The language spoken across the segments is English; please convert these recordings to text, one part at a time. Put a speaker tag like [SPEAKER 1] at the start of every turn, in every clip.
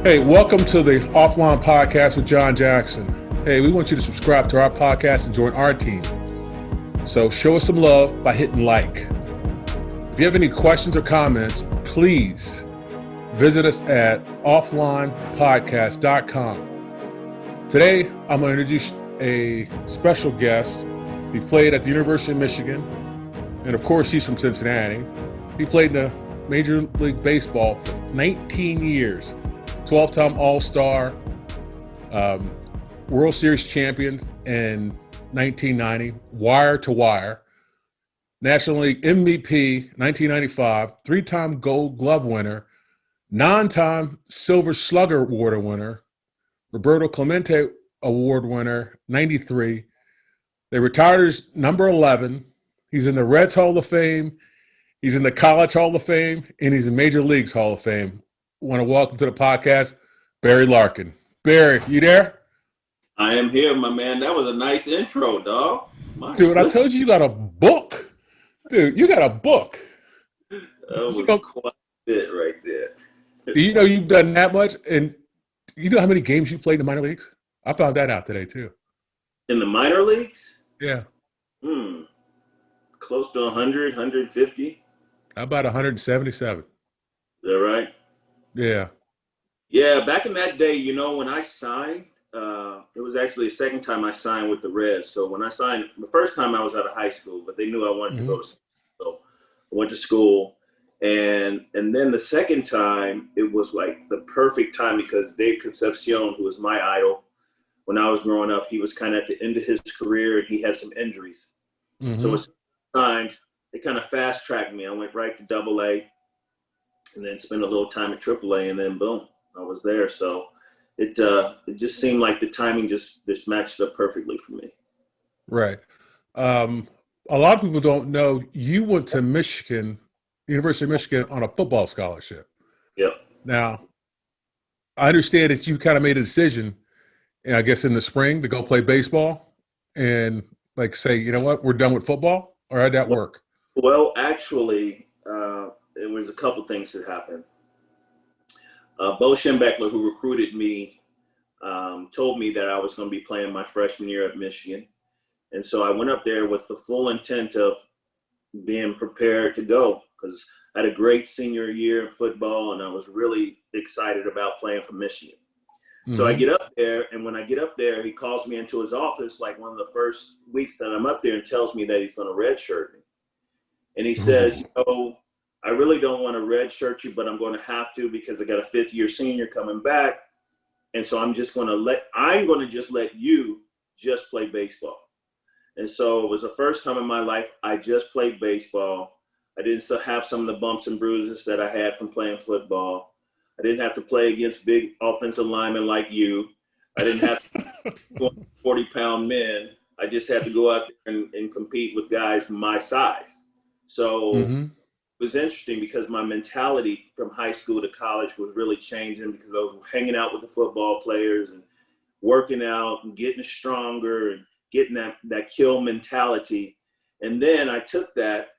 [SPEAKER 1] Hey, welcome to the Offline Podcast with John Jackson. Hey, we want you to subscribe to our podcast and join our team. So show us some love by hitting like. If you have any questions or comments, please visit us at offlinepodcast.com. Today, I'm going to introduce a special guest. He played at the University of Michigan, and of course, he's from Cincinnati. He played in the Major League Baseball for 19 years. 12-time All-Star, World Series champion in 1990, wire to wire, National League MVP 1995, three-time Gold Glove winner, nine-time Silver Slugger Award winner, Roberto Clemente Award winner 93. They retired as number 11. He's in the Reds Hall of Fame, he's in the College Hall of Fame, and he's in Major Leagues Hall of Fame. Want to welcome to the podcast, Barry Larkin. Barry, you there?
[SPEAKER 2] I am here, my man. That was a nice intro, dog.
[SPEAKER 1] Dude, I told you got a book. Dude, you got a book.
[SPEAKER 2] That was quite a bit right there.
[SPEAKER 1] You know you've done that much, and you know how many games you played in the minor leagues? I found that out today, too.
[SPEAKER 2] In the minor leagues?
[SPEAKER 1] Yeah.
[SPEAKER 2] Close to 100, 150.
[SPEAKER 1] How about 177?
[SPEAKER 2] Is that right?
[SPEAKER 1] Yeah.
[SPEAKER 2] Yeah, back in that day, when I signed, it was actually the second time I signed with the Reds. So when I signed, the first time I was out of high school, but they knew I wanted to go to school. So I went to school. And then the second time, it was like the perfect time because Dave Concepcion, who was my idol when I was growing up, he was kind of at the end of his career and he had some injuries. So as signed, they kind of fast tracked me. I went right to AA and then spent a little time at AAA, and then boom, I was there. So it just seemed like the timing just matched up perfectly for me.
[SPEAKER 1] Right. A lot of people don't know you went to Michigan, University of Michigan, on a football scholarship.
[SPEAKER 2] Yep.
[SPEAKER 1] Now, I understand that you kind of made a decision, I guess, in the spring to go play baseball and like say, you know what, we're done with football, or how'd that work?
[SPEAKER 2] Well, actually, there was a couple things that happened. Bo Schembechler, who recruited me, told me that I was going to be playing my freshman year at Michigan. And so I went up there with the full intent of being prepared to go because I had a great senior year in football and I was really excited about playing for Michigan. So I get up there, and when I get up there, he calls me into his office like one of the first weeks that I'm up there and tells me that he's going to redshirt me. And he says, I really don't want to redshirt you, but I'm going to have to because I got a fifth-year senior coming back. And so I'm just going to let you just play baseball. And so it was the first time in my life I just played baseball. I didn't still have some of the bumps and bruises that I had from playing football. I didn't have to play against big offensive linemen like you. I didn't have to 40-pound men. I just had to go out there and compete with guys my size. So it was interesting because my mentality from high school to college was really changing because I was hanging out with the football players and working out and getting stronger and getting that kill mentality. And then I took that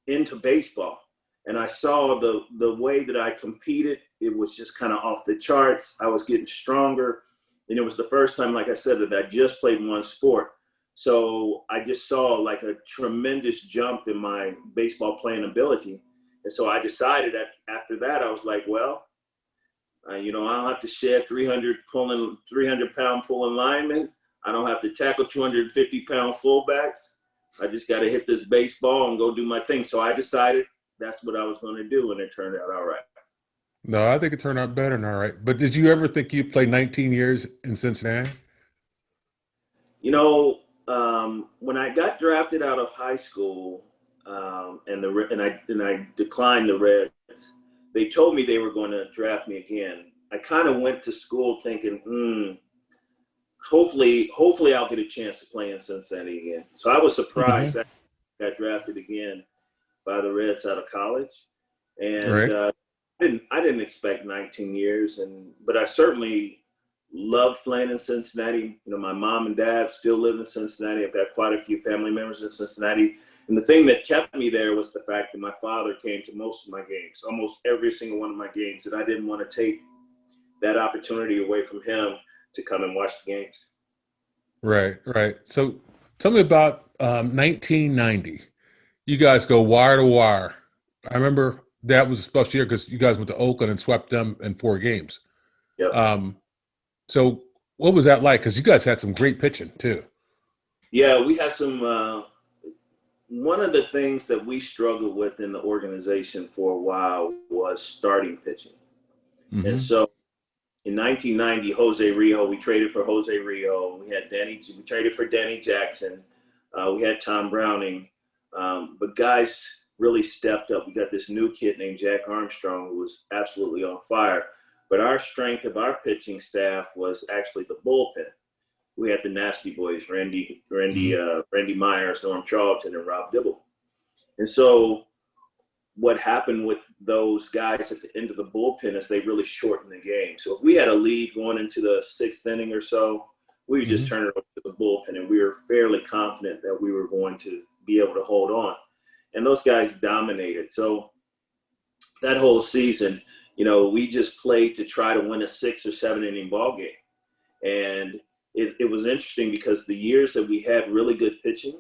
[SPEAKER 2] into baseball. And I saw the way that I competed, it was just kind of off the charts. I was getting stronger. And it was the first time, like I said, that I just played one sport. So I just saw like a tremendous jump in my baseball playing ability. And so I decided that after that, I was like, well, I don't have to shed 300-pound pulling linemen. I don't have to tackle 250-pound fullbacks. I just got to hit this baseball and go do my thing. So I decided that's what I was going to do, and it turned out all right.
[SPEAKER 1] No, I think it turned out better than all right. But did you ever think you'd play 19 years in Cincinnati?
[SPEAKER 2] When I got drafted out of high school, and I declined the Reds, they told me they were going to draft me again. I kind of went to school thinking, hopefully I'll get a chance to play in Cincinnati again. So I was surprised that I got drafted again by the Reds out of college, and I didn't expect 19 years, but I certainly loved playing in Cincinnati. My mom and dad still live in Cincinnati. I've got quite a few family members in Cincinnati, and the thing that kept me there was the fact that my father came to most of my games, almost every single one of my games, and I didn't want to take that opportunity away from him to come and watch the games.
[SPEAKER 1] Right, right. So tell me about 1990. You guys go wire to wire. I remember that was a special year because you guys went to Oakland and swept them in 4 games.
[SPEAKER 2] Yep.
[SPEAKER 1] Um, so what was that like? Because you guys had some great pitching too.
[SPEAKER 2] Yeah, we had some. One of the things that we struggled with in the organization for a while was starting pitching. And
[SPEAKER 1] Hmm.
[SPEAKER 2] so in 1990, Jose Rio, we traded for Jose Rio. We traded for Danny Jackson. We had Tom Browning. But guys really stepped up. We got this new kid named Jack Armstrong who was absolutely on fire. But our strength of our pitching staff was actually the bullpen. We had the nasty boys,
[SPEAKER 1] Hmm.
[SPEAKER 2] Randy Myers, Norm Charlton, and Rob Dibble. And so what happened with those guys at the end of the bullpen is they really shortened the game. So if we had a lead going into the 6th inning or so, we would just
[SPEAKER 1] Hmm.
[SPEAKER 2] turn it over to the bullpen, and we were fairly confident that we were going to be able to hold on. And those guys dominated. So that whole season, we just played to try to win a 6 or 7 inning ball game. And it was interesting because the years that we had really good pitching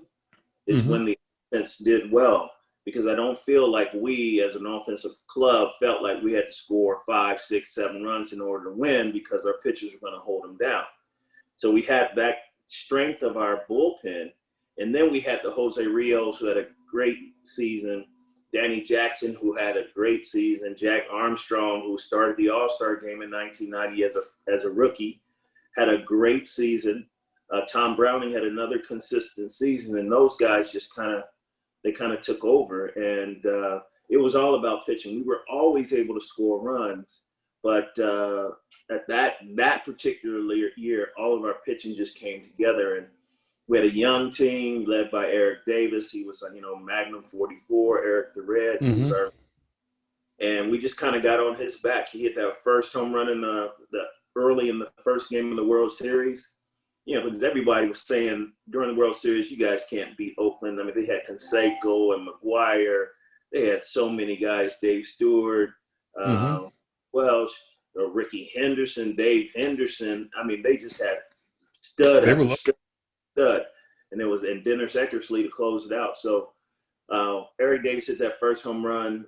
[SPEAKER 2] is
[SPEAKER 1] Hmm.
[SPEAKER 2] when the offense did well, because I don't feel like we as an offensive club felt like we had to score 5, 6, 7 runs in order to win because our pitchers were going to hold them down. So we had that strength of our bullpen, and then we had the Jose Rios who had a great season, Danny Jackson who had a great season, Jack Armstrong who started the All-Star game in 1990 as a rookie, had a great season. Tom Browning had another consistent season, and those guys just kind of took over, and it was all about pitching. We were always able to score runs, but at that particular year, all of our pitching just came together, and we had a young team led by Eric Davis. He was, Magnum 44. Eric the Red. He was
[SPEAKER 1] Hmm.
[SPEAKER 2] our, and we just kind of got on his back. He hit that first home run in the early in the first game of the World Series. Because everybody was saying during the World Series, you guys can't beat Oakland. I mean, they had Canseco and McGuire. They had so many guys, Dave Stewart,
[SPEAKER 1] Hmm.
[SPEAKER 2] uh, Welsh, Ricky Henderson, Dave Henderson. I mean, they just had stud
[SPEAKER 1] They were
[SPEAKER 2] after
[SPEAKER 1] low.
[SPEAKER 2] stud. And Dennis Eckersley to close it out. So Eric Davis hit that home run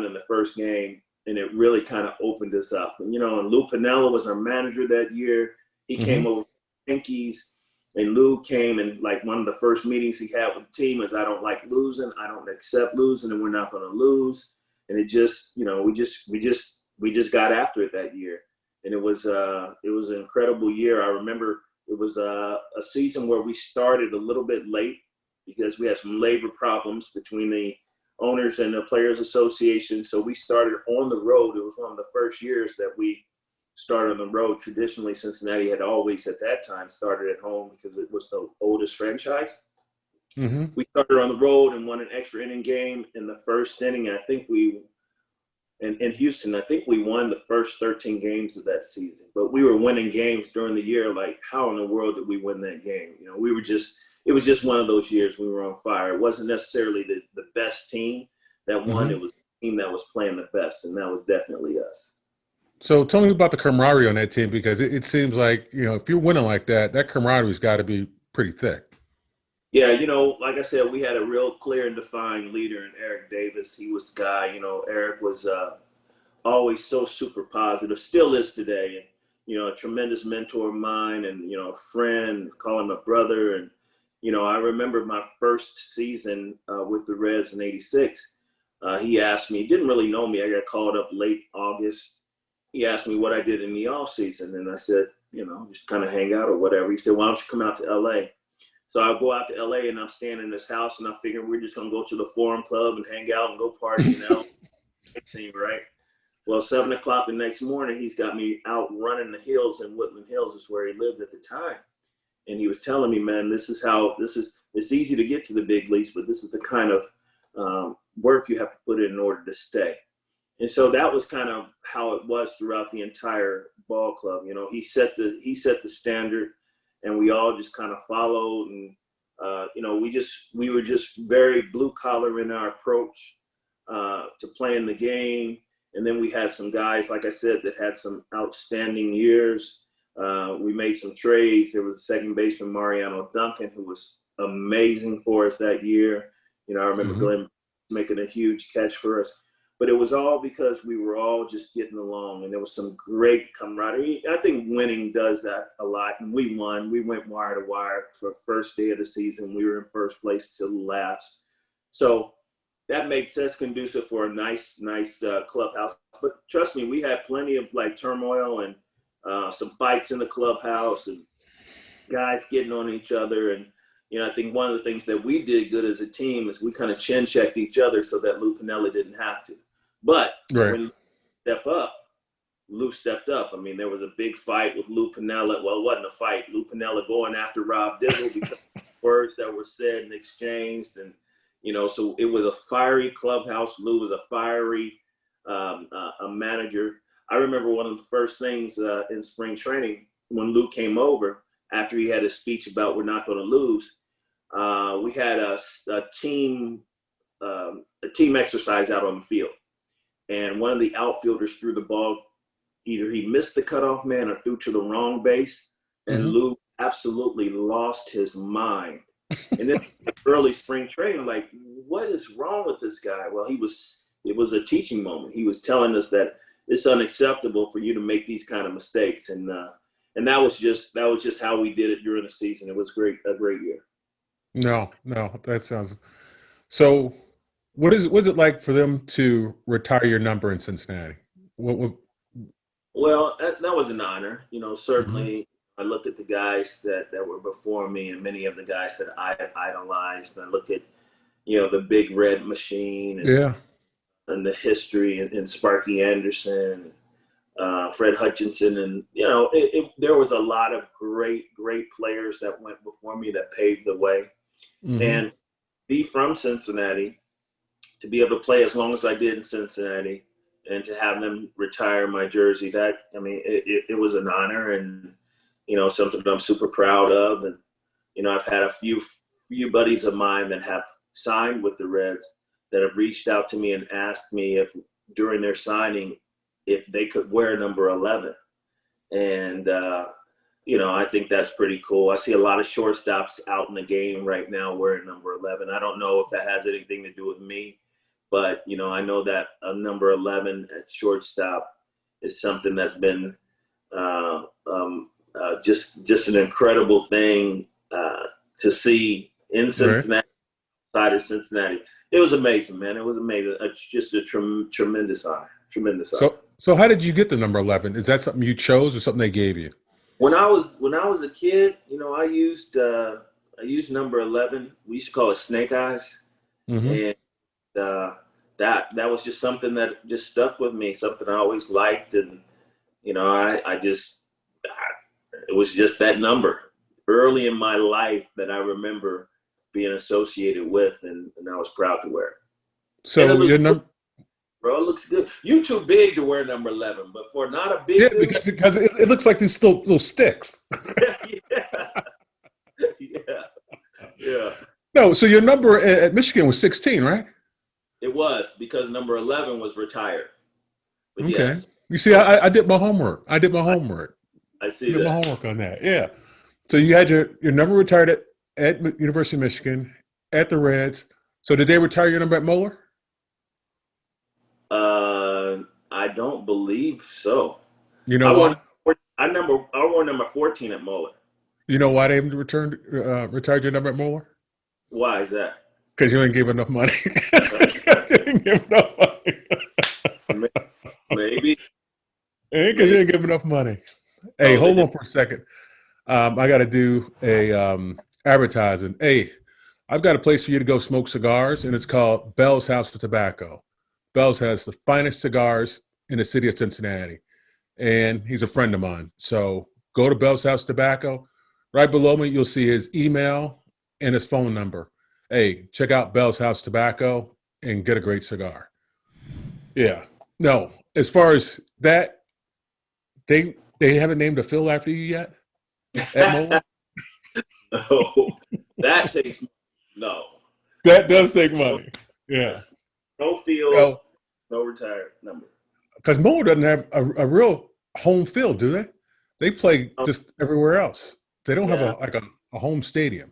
[SPEAKER 2] in the first game, and it really kind of opened us up. And Lou Piniella was our manager that year. He came
[SPEAKER 1] Hmm.
[SPEAKER 2] over Yankees, and Lou came, and like one of the first meetings he had with the team is, I don't like losing, I don't accept losing, and we're not going to lose. And it just, we just got after it that year, and it was an incredible year. I remember it was a season where we started a little bit late because we had some labor problems between the owners and the Players Association. So we started on the road. It was one of the first years that we started on the road. Traditionally, Cincinnati had always at that time started at home because it was the oldest franchise.
[SPEAKER 1] Hmm.
[SPEAKER 2] We started on the road and won an extra inning game in the first inning. I think in Houston, I think we won the first 13 games of that season. But we were winning games during the year. Like, how in the world did we win that game? It was just one of those years we were on fire. It wasn't necessarily the best team that won. It
[SPEAKER 1] Hmm.
[SPEAKER 2] was the team that was playing the best, and that was definitely us.
[SPEAKER 1] So tell me about the camaraderie on that team because it seems like if you're winning like that, that camaraderie's got to be pretty thick.
[SPEAKER 2] Yeah, like I said, we had a real clear and defined leader in Eric Davis. He was the guy. Eric was always so super positive, still is today, and a tremendous mentor of mine, and a friend, call him a brother. And I remember my first season with the Reds in '86. He asked me, he didn't really know me. I got called up late August. He asked me what I did in the off season, and I said, just kind of hang out or whatever. He said, why don't you come out to LA? So I go out to LA, and I'm staying in this house, and I figure we're just gonna go to the Forum Club and hang out and go party in LA, right? Well, 7 o'clock the next morning, he's got me out running the hills in Woodland Hills, is where he lived at the time. And he was telling me, man, it's easy to get to the big leagues, but this is the kind of work you have to put in order to stay. And so that was kind of how it was throughout the entire ball club. He set the standard, and we all just kind of followed. And we were just very blue collar in our approach to playing the game. And then we had some guys, like I said, that had some outstanding years. We made some trades. There was a second baseman, Mariano Duncan, who was amazing for us that year. You know, I remember
[SPEAKER 1] Mm-hmm.
[SPEAKER 2] Glenn making a huge catch for us. But it was all because we were all just getting along, and there was some great camaraderie. I think winning does that a lot, and we won. We went wire to wire for the first day of the season. We were in first place till last. So that makes us conducive for a nice clubhouse. But trust me, we had plenty of like turmoil and some fights in the clubhouse and guys getting on each other. And you know, I think one of the things that we did good as a team is we kind of chin checked each other so that Lou Piniella didn't have to. But
[SPEAKER 1] Right.
[SPEAKER 2] when Lou stepped up. I mean, there was a big fight with Lou Piniella. Well, it wasn't a fight. Lou Piniella going after Rob Dibble because of words that were said and exchanged. And, you know, so it was a fiery clubhouse. Lou was a fiery a manager. I remember one of the first things in spring training when Lou came over after he had his speech about we're not going to lose. We had a team exercise out on the field. And one of the outfielders threw the ball, either he missed the cutoff man or threw to the wrong base. And Lou absolutely lost his mind. And then early spring training, like, what is wrong with this guy? Well, it was a teaching moment. He was telling us that it's unacceptable for you to make these kind of mistakes. And that was just how we did it during the season. It was a great year.
[SPEAKER 1] No, that sounds so. What's it like for them to retire your number in Cincinnati? What
[SPEAKER 2] Well, that was an honor. You know,
[SPEAKER 1] mm-hmm.
[SPEAKER 2] certainly I look at the guys that were before me and many of the guys that I idolized. And I look at, you know, the big red machine
[SPEAKER 1] Yeah,
[SPEAKER 2] and the history and Sparky Anderson, Fred Hutchinson. And, you know, there was a lot of great players that went before me that paved the way.
[SPEAKER 1] mm-hmm.
[SPEAKER 2] And be from Cincinnati, to be able to play as long as I did in Cincinnati, and to have them retire my jersey, it was an honor, and you know, something that I'm super proud of. And you know, I've had a few buddies of mine that have signed with the Reds that have reached out to me and asked me if during their signing if they could wear number 11. And you know, I think that's pretty cool. I see a lot of shortstops out in the game right now wearing number 11. I don't know if that has anything to do with me, but, you know, I know that a number 11 at shortstop is something that's been just an incredible thing to see in Cincinnati, outside of Cincinnati. It was amazing, man. It was amazing. Just a tremendous honor. Tremendous honor.
[SPEAKER 1] So how did you get the number 11? Is that something you chose or something they gave you?
[SPEAKER 2] When I was a kid, you know, I used number 11. We used to call it Snake Eyes,
[SPEAKER 1] Mm-hmm.
[SPEAKER 2] and that was just something that just stuck with me, something I always liked. And you know, it was just that number early in my life that I remember being associated with, and I was proud to wear it.
[SPEAKER 1] So your number,
[SPEAKER 2] bro, it looks good. You too big to wear number 11, but for not a big
[SPEAKER 1] yeah,
[SPEAKER 2] dude,
[SPEAKER 1] because it looks like these little sticks.
[SPEAKER 2] yeah.
[SPEAKER 1] No, so your number at Michigan was 16, right?
[SPEAKER 2] It was, because number 11 was retired. But
[SPEAKER 1] Okay.
[SPEAKER 2] yes,
[SPEAKER 1] You see, I did my homework. I did my
[SPEAKER 2] see that.
[SPEAKER 1] homework on that. Yeah. So you had your number retired at University of Michigan, at the Reds. So did they retire your number at Moeller?
[SPEAKER 2] I don't believe so.
[SPEAKER 1] You know why?
[SPEAKER 2] I wore number 14 at Moeller.
[SPEAKER 1] You know why they retired your number at Moeller?
[SPEAKER 2] Why is that?
[SPEAKER 1] Because you ain't give enough money. You didn't give enough money.
[SPEAKER 2] Maybe.
[SPEAKER 1] Because you didn't give enough money. Hey, hold on for a second. I got to do a advertising. Hey, I've got a place for you to go smoke cigars, and it's called Bell's House of Tobacco. Bell's has the finest cigars in the city of Cincinnati, and he's a friend of mine. So go to Bell's House Tobacco. Right below me, you'll see his email and his phone number. Hey, check out Bell's House Tobacco and get a great cigar. Yeah. No, as far as that, they haven't named a fill after you yet at Moeller?
[SPEAKER 2] No, that takes no.
[SPEAKER 1] That does take money. Yeah.
[SPEAKER 2] No field, no retired number.
[SPEAKER 1] because Mo doesn't have a real home field, do they? They play
[SPEAKER 2] Oh,
[SPEAKER 1] just everywhere else. They don't have
[SPEAKER 2] yeah,
[SPEAKER 1] a home stadium,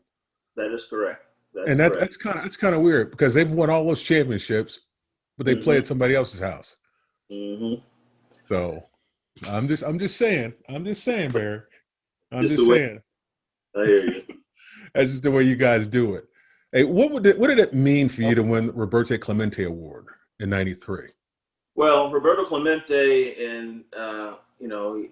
[SPEAKER 2] that is correct. That's
[SPEAKER 1] and
[SPEAKER 2] correct.
[SPEAKER 1] that's kind of weird because they've won all those championships, but they play
[SPEAKER 2] Hmm.
[SPEAKER 1] at somebody else's house.
[SPEAKER 2] Hmm.
[SPEAKER 1] So I'm just saying, Barry. I'm
[SPEAKER 2] Just
[SPEAKER 1] just
[SPEAKER 2] the way
[SPEAKER 1] saying
[SPEAKER 2] I hear you.
[SPEAKER 1] that's just the way you guys do it. Hey, what did it mean for you to win the Roberto Clemente Award in '93?
[SPEAKER 2] Well, Roberto Clemente, and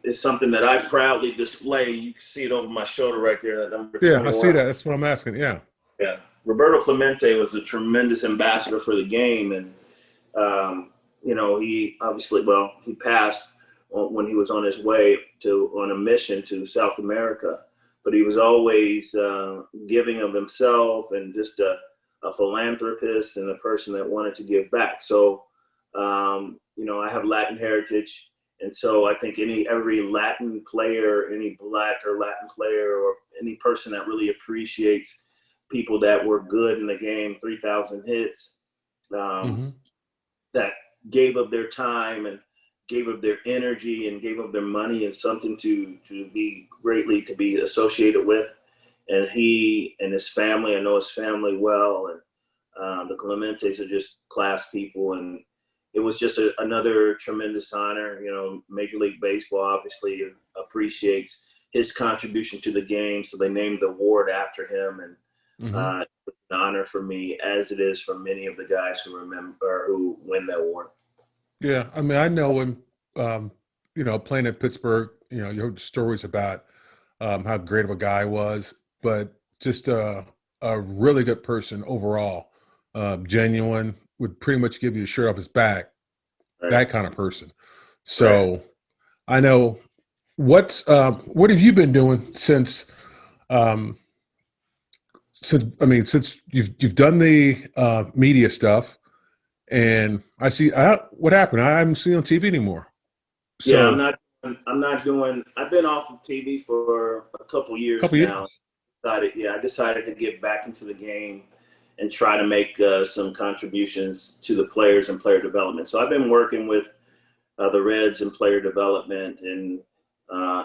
[SPEAKER 2] is something that I proudly display. You can see it over my shoulder right there, at number
[SPEAKER 1] Yeah, I see
[SPEAKER 2] 21.
[SPEAKER 1] that. That's what I'm asking. Yeah.
[SPEAKER 2] Yeah, Roberto Clemente was a tremendous ambassador for the game, and he obviously, well, he passed when he was on his way on a mission to South America, but he was always giving of himself and just a philanthropist and a person that wanted to give back. So, I have Latin heritage. And so I think every Latin player, any Black or Latin player, or any person that really appreciates people that were good in the game, 3,000 hits, um,
[SPEAKER 1] Hmm.
[SPEAKER 2] that gave of their time and gave of their energy and gave of their money and something to be greatly to be associated with. And he and his family, I know his family well, and the Clementes are just class people, and it was just another tremendous honor. Major League Baseball obviously appreciates his contribution to the game, so they named the award after him, and
[SPEAKER 1] Hmm.
[SPEAKER 2] it's an honor for me, as it is for many of the guys who remember who win that award.
[SPEAKER 1] Yeah, I mean, I know him. Um, playing at Pittsburgh, you heard stories about how great of a guy he was, but just a really good person overall. Genuine, would pretty much give you the shirt off his back.
[SPEAKER 2] Right,
[SPEAKER 1] That kind of person.
[SPEAKER 2] right.
[SPEAKER 1] So I know what have you been doing um, since you've done the media stuff, and I see what happened. I haven't seen you on TV anymore.
[SPEAKER 2] Yeah, I'm
[SPEAKER 1] So
[SPEAKER 2] not. I'm not doing. I've been off of TV for a couple
[SPEAKER 1] a
[SPEAKER 2] years
[SPEAKER 1] couple
[SPEAKER 2] now.
[SPEAKER 1] years.
[SPEAKER 2] I decided to get back into the game and try to make some contributions to the players and player development. So I've been working with the Reds and player development, and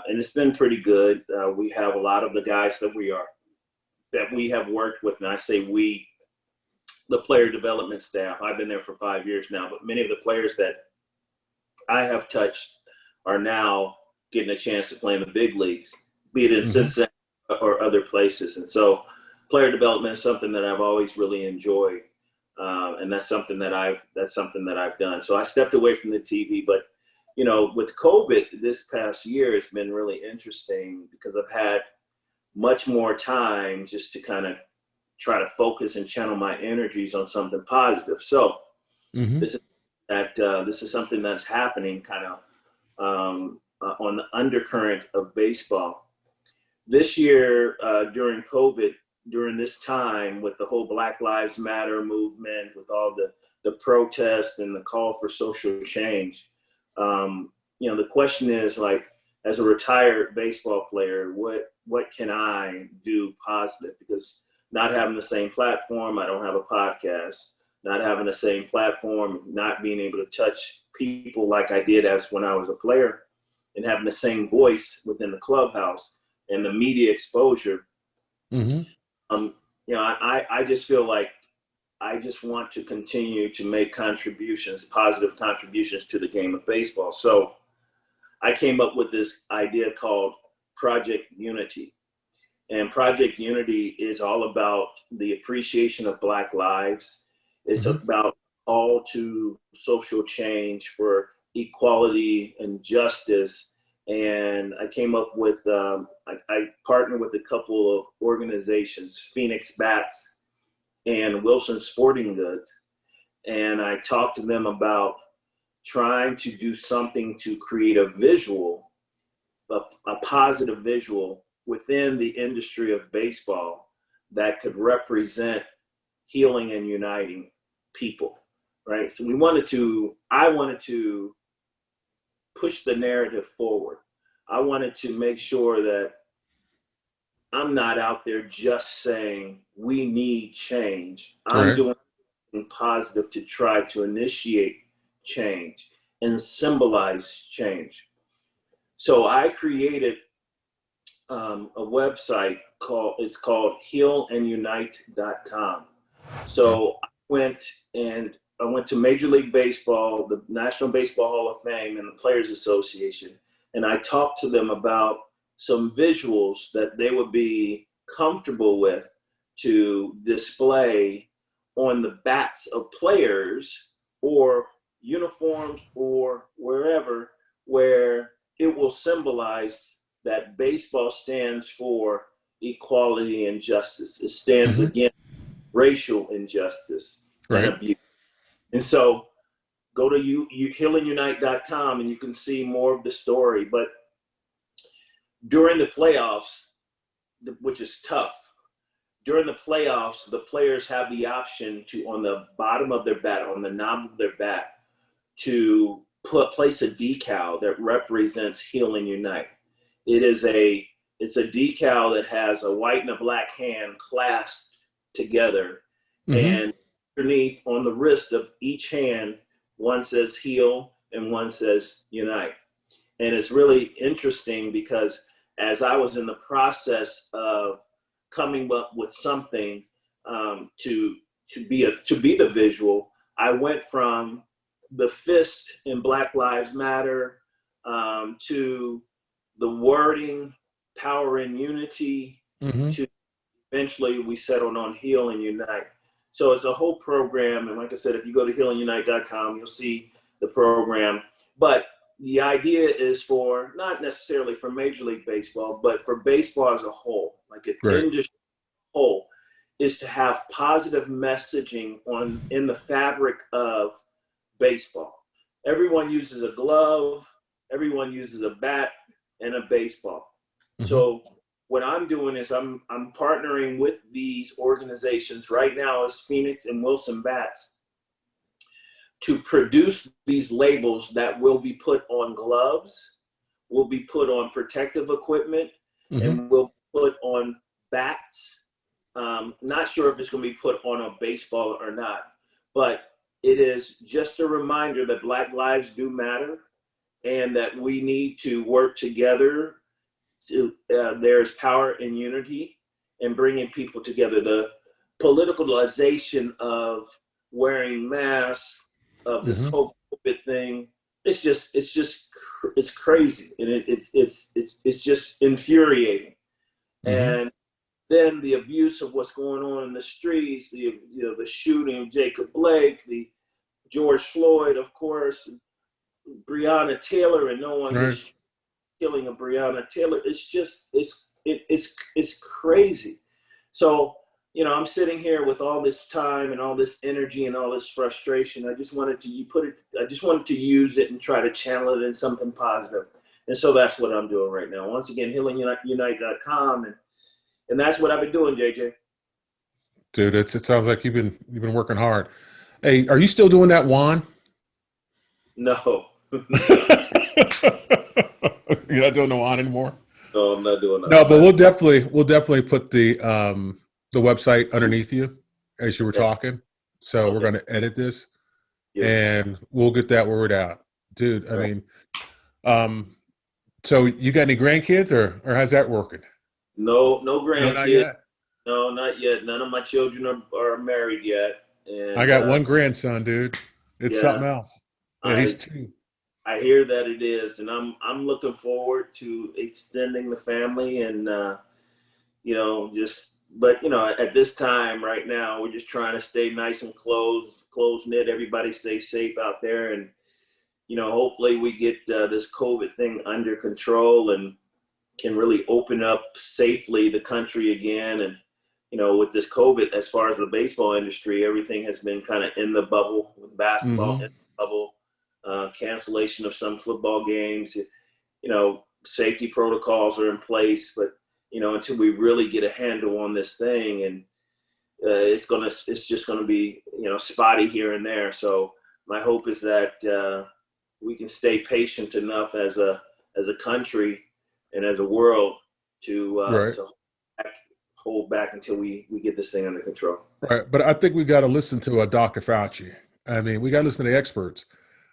[SPEAKER 2] it's been pretty good. We have a lot of the guys that we have worked with, and I say we, the player development staff. I've been there for 5 years now, but many of the players that I have touched are now getting a chance to play in the big leagues, be it in
[SPEAKER 1] Hmm.
[SPEAKER 2] Cincinnati or other places. And so, player development is something that I've always really enjoyed, and that's something that I've done. So I stepped away from the TV, but with COVID this past year, it's been really interesting because I've had much more time just to kind of try to focus and channel my energies on something positive. So
[SPEAKER 1] Hmm.
[SPEAKER 2] this is this is something that's happening kind of on the undercurrent of baseball. This year, during COVID, during this time with the whole Black Lives Matter movement, with all the protests and the call for social change, the question is like, as a retired baseball player, what can I do positive? Because not having the same platform, I don't have a podcast. Not having the same platform, not being able to touch people like I did as when I was a player, and having the same voice within the clubhouse and the media exposure.
[SPEAKER 1] Hmm.
[SPEAKER 2] um, I just feel like I just want to continue to make contributions, positive contributions to the game of baseball. So I came up with this idea called Project Unity. And Project Unity is all about the appreciation of Black lives. It's
[SPEAKER 1] Hmm.
[SPEAKER 2] about all to social change for equality and justice. And I came up with, I partnered with a couple of organizations, Phoenix Bats and Wilson Sporting Goods. And I talked to them about trying to do something to create a visual, a positive visual within the industry of baseball that could represent healing and uniting people, right? So I wanted to push the narrative forward. I wanted to make sure that I'm not out there just saying we need change. I'm
[SPEAKER 1] Right.
[SPEAKER 2] doing something positive to try to initiate change. and symbolize change. So I created a website called healandunite.com.
[SPEAKER 1] Okay.
[SPEAKER 2] So I went to Major League Baseball, the National Baseball Hall of Fame, and the Players Association, and I talked to them about some visuals that they would be comfortable with to display on the bats of players or uniforms or wherever, where it will symbolize that baseball stands for equality and justice. It stands
[SPEAKER 1] Mm-hmm.
[SPEAKER 2] against racial injustice and
[SPEAKER 1] Right.
[SPEAKER 2] abuse. And so go to healingunite.com and you can see more of the story. But during the playoffs, which is tough, during the playoffs, the players have the option to, on the bottom of their bat, on the knob of their bat, to place a decal that represents Heal and Unite. It's a decal that has a white and a black hand clasped together,
[SPEAKER 1] Mm-hmm.
[SPEAKER 2] and underneath on the wrist of each hand, one says Heal and one says Unite. And it's really interesting because as I was in the process of coming up with something to be the visual, I went from the fist in Black Lives Matter to the wording power and unity,
[SPEAKER 1] Mm-hmm.
[SPEAKER 2] to eventually we settled on Heal and Unite. So it's a whole program, and like I said, if you go to healandunite.com, you'll see the program. But the idea is for not necessarily for Major League Baseball, but for baseball as a whole, like an
[SPEAKER 1] Right.
[SPEAKER 2] industry as a whole, is to have positive messaging in the fabric of baseball. Everyone uses a glove, everyone uses a bat and a baseball.
[SPEAKER 1] Mm-hmm.
[SPEAKER 2] So what I'm doing is I'm partnering with these organizations right now as Phoenix and Wilson Bats to produce these labels that will be put on gloves, will be put on protective equipment,
[SPEAKER 1] Mm-hmm.
[SPEAKER 2] and will put on bats. Not sure if it's going to be put on a baseball or not, but it is just a reminder that Black lives do matter and that we need to work together. There's power in unity and bringing people together. The politicalization of wearing masks, of this
[SPEAKER 1] Mm-hmm.
[SPEAKER 2] whole COVID thing, it's crazy, and it's just infuriating.
[SPEAKER 1] Mm-hmm.
[SPEAKER 2] And then the abuse of what's going on in the streets, the shooting of Jacob Blake, the George Floyd, of course, Breonna Taylor, and no one
[SPEAKER 1] Right.
[SPEAKER 2] gets killing of Breonna Taylor. It's crazy. So I'm sitting here with all this time and all this energy and all this frustration. I just wanted to use it and try to channel it in something positive. And so that's what I'm doing right now. Once again, healingunite.com, and that's what I've been doing, JJ.
[SPEAKER 1] Dude, it sounds like you've been working hard. Hey, are you still doing that wand?
[SPEAKER 2] No,
[SPEAKER 1] You're not doing the wand anymore?
[SPEAKER 2] no, I'm not doing that.
[SPEAKER 1] No,
[SPEAKER 2] I'm
[SPEAKER 1] but
[SPEAKER 2] not.
[SPEAKER 1] we'll definitely put the website underneath you as you were
[SPEAKER 2] Okay.
[SPEAKER 1] talking. So we're
[SPEAKER 2] Okay.
[SPEAKER 1] gonna edit this
[SPEAKER 2] Beautiful.
[SPEAKER 1] and we'll get that word out. Dude, I
[SPEAKER 2] All right.
[SPEAKER 1] mean, um, so you got any grandkids or how's that working?
[SPEAKER 2] No, no
[SPEAKER 1] No, not
[SPEAKER 2] grandkids.
[SPEAKER 1] yet.
[SPEAKER 2] No, not yet. None of my children are married yet.
[SPEAKER 1] I
[SPEAKER 2] And
[SPEAKER 1] got one grandson, dude. It's
[SPEAKER 2] yeah,
[SPEAKER 1] something else. Yeah, he's
[SPEAKER 2] I
[SPEAKER 1] 2.
[SPEAKER 2] I hear that it is, and I'm looking forward to extending the family, and just but at this time right now we're just trying to stay nice and close knit. Everybody stay safe out there, and hopefully we get this COVID thing under control and can really open up safely the country again. And with this COVID, as far as the baseball industry, everything has been kind of in the bubble, with basketball in
[SPEAKER 1] Mm-hmm.
[SPEAKER 2] the bubble, cancellation of some football games. Safety protocols are in place, but until we really get a handle on this thing, and it's just gonna be spotty here and there. So my hope is that we can stay patient enough as a country and as a world
[SPEAKER 1] Right.
[SPEAKER 2] to hold back until we get this thing under control.
[SPEAKER 1] Right. But I think we got to listen to Dr. Fauci. I mean, we got to listen to the experts.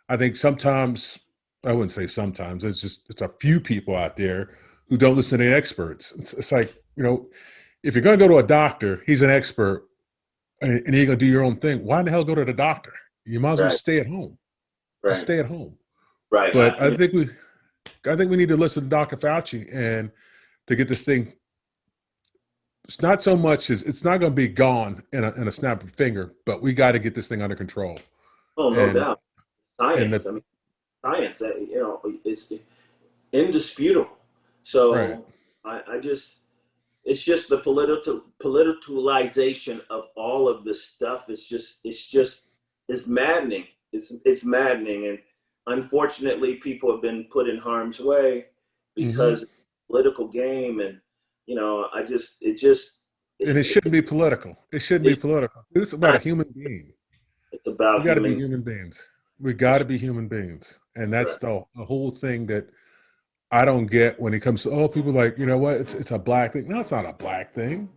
[SPEAKER 1] I think sometimes, I wouldn't say sometimes, it's a few people out there who don't listen to the experts. It's like, if you're going to go to a doctor, he's an expert, and you're going to do your own thing. Why in the hell go to the doctor? You might as well
[SPEAKER 2] Right.
[SPEAKER 1] stay at home. Just
[SPEAKER 2] Right.
[SPEAKER 1] stay at home.
[SPEAKER 2] Right.
[SPEAKER 1] But I think we need to listen to Dr. Fauci and to get this thing. It's not so much as it's not going to be gone in a snap of a finger, but we got to get this thing under control.
[SPEAKER 2] Oh, no
[SPEAKER 1] And
[SPEAKER 2] doubt.
[SPEAKER 1] and
[SPEAKER 2] Science. I mean, science. It's indisputable.
[SPEAKER 1] right.
[SPEAKER 2] So I just, it's just the politicalization of all of this stuff. It's maddening. It's maddening, and unfortunately, people have been put in harm's way
[SPEAKER 1] Mm-hmm.
[SPEAKER 2] because of the political game, and I just it just
[SPEAKER 1] And it shouldn't be political. It shouldn't be
[SPEAKER 2] it's
[SPEAKER 1] political. This is about a
[SPEAKER 2] not.
[SPEAKER 1] human being.
[SPEAKER 2] It's
[SPEAKER 1] We
[SPEAKER 2] about
[SPEAKER 1] got to be
[SPEAKER 2] human.
[SPEAKER 1] human beings. We got
[SPEAKER 2] That's
[SPEAKER 1] to be human beings, and that's
[SPEAKER 2] correct.
[SPEAKER 1] the whole thing that I don't get when it comes to people like what it's a black thing. No, it's not a black thing.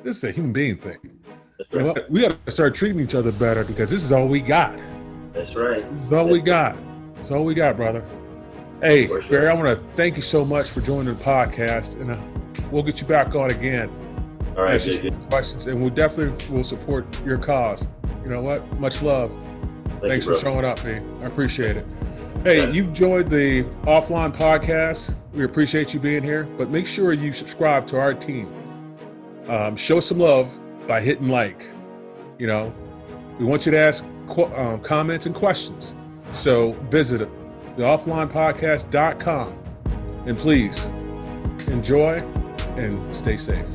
[SPEAKER 1] This is a human being thing.
[SPEAKER 2] That's
[SPEAKER 1] You know
[SPEAKER 2] right.
[SPEAKER 1] what? We got to start treating each other better because this is all we got.
[SPEAKER 2] That's right.
[SPEAKER 1] This is all we
[SPEAKER 2] That's
[SPEAKER 1] got. It's all we got, brother. Hey,
[SPEAKER 2] for
[SPEAKER 1] Barry,
[SPEAKER 2] sure.
[SPEAKER 1] I want to thank you so much for joining the podcast, and we'll get you back on again.
[SPEAKER 2] All right,
[SPEAKER 1] Ask you
[SPEAKER 2] JJ.
[SPEAKER 1] some questions, and we definitely will support your cause. You know what? Much love.
[SPEAKER 2] Thank
[SPEAKER 1] Thanks
[SPEAKER 2] you,
[SPEAKER 1] for
[SPEAKER 2] bro.
[SPEAKER 1] showing up, man. I appreciate it. Hey,
[SPEAKER 2] Yeah.
[SPEAKER 1] you've joined the Offline Podcast. We appreciate you being here, but make sure you subscribe to our team. Show some love by hitting like. We want you to ask comments and questions. So visit theofflinepodcast.com and please enjoy and stay safe.